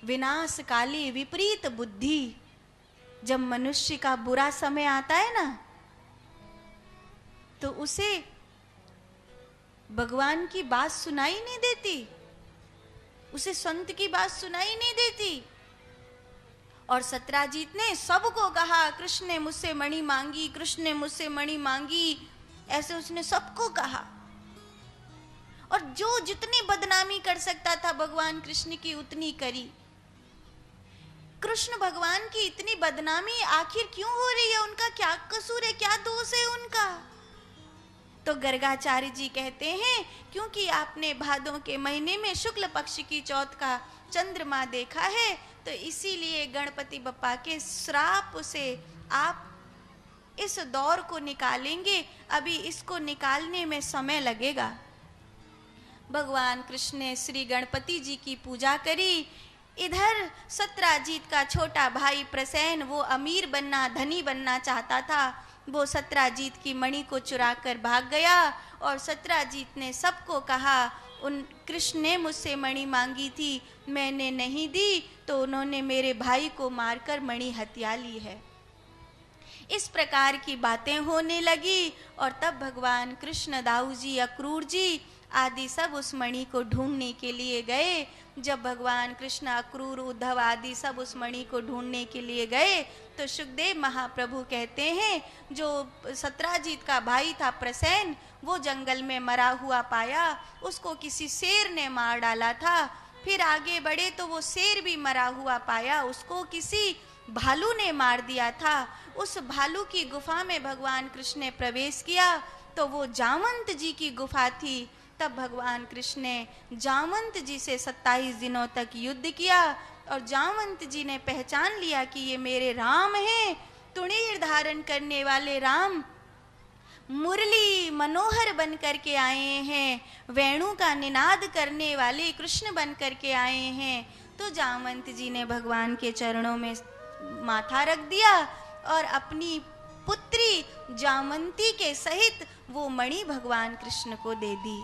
विनाश काले विपरीत बुद्धि। जब मनुष्य का बुरा समय आता है ना, तो उसे भगवान की बात सुनाई नहीं देती, उसे संत की बात सुनाई नहीं देती। और सत्राजीत ने सबको कहा, कृष्ण ने मुझसे मणि मांगी, कृष्ण ने मुझसे मणि मांगी, ऐसे उसने सबको कहा। और जो जितनी बदनामी कर सकता था भगवान कृष्ण की उतनी करी। कृष्ण भगवान की इतनी बदनामी आखिर क्यों हो रही है? उनका क्या कसूर है, क्या दोष है उनका? तो गर्गाचार्य जी कहते हैं, क्योंकि आपने भादों के महीने में शुक्ल पक्ष की चौथ का चंद्रमा देखा है, तो इसीलिए गणपति बप्पा के श्राप से आप इस दौर को निकालेंगे। अभी इसको निकालने में समय लगेगा। भगवान कृष्ण ने श्री गणपति जी की पूजा करी। इधर सत्राजीत का छोटा भाई प्रसेन, वो अमीर बनना, धनी बनना चाहता था। वो सत्राजीत की मणि को चुरा कर भाग गया और सत्राजीत ने सबको कहा, उन कृष्ण ने मुझसे मणि मांगी थी, मैंने नहीं दी, तो उन्होंने मेरे भाई को मारकर मणि हत्या ली है। इस प्रकार की बातें होने लगी। और तब भगवान कृष्ण, दाऊ जी, अक्रूर जी आदि सब उस मणि को ढूंढने के लिए गए। जब भगवान कृष्ण, अक्रूर, उद्धव आदि सब उस मणि को ढूंढने के लिए गए, तो सुखदेव महाप्रभु कहते हैं, जो सत्राजीत का भाई था प्रसेन, वो जंगल में मरा हुआ पाया, उसको किसी शेर ने मार डाला था। फिर आगे बढ़े तो वो शेर भी मरा हुआ पाया, उसको किसी भालू ने मार दिया था। उस भालू की गुफा में भगवान कृष्ण ने प्रवेश किया, तो वो जामंत जी की गुफा थी। तब भगवान कृष्ण ने जामंत जी से 27 दिनों तक युद्ध किया और जामंत जी ने पहचान लिया कि ये मेरे राम हैं, तुणीर धारण करने वाले राम, मुरली मनोहर बन करके आए हैं, वेणु का निनाद करने वाले कृष्ण बन करके आए हैं। तो जामंत जी ने भगवान के चरणों में माथा रख दिया और अपनी पुत्री जामंती के सहित वो मणि भगवान कृष्ण को दे दी।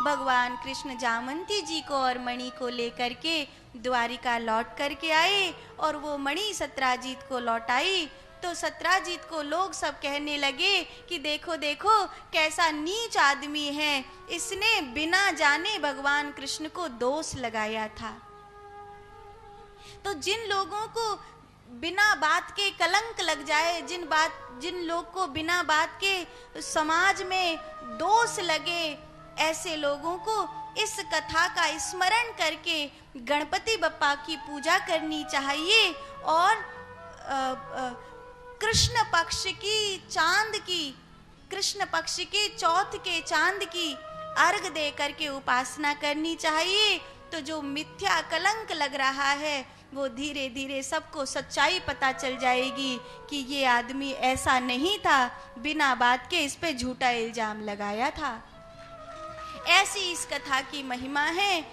भगवान कृष्ण जामंती जी को और मणि को लेकर के द्वारिका लौट करके आए और वो मणि सत्राजीत को लौटाई। तो सत्राजीत को लोग सब कहने लगे कि देखो देखो कैसा नीच आदमी है, इसने बिना जाने भगवान कृष्ण को दोष लगाया था। तो जिन लोगों को बिना बात के कलंक लग जाए, जिन लोग को बिना बात के समाज में दोष लगे, ऐसे लोगों को इस कथा का स्मरण करके गणपति बप्पा की पूजा करनी चाहिए और कृष्ण पक्ष की चांद की, कृष्ण पक्ष के चौथ के चांद की अर्घ दे करके उपासना करनी चाहिए। तो जो मिथ्या कलंक लग रहा है वो धीरे धीरे सबको सच्चाई पता चल जाएगी कि ये आदमी ऐसा नहीं था, बिना बात के इस पे झूठा इल्जाम लगाया था। ऐसी इस कथा की महिमा है।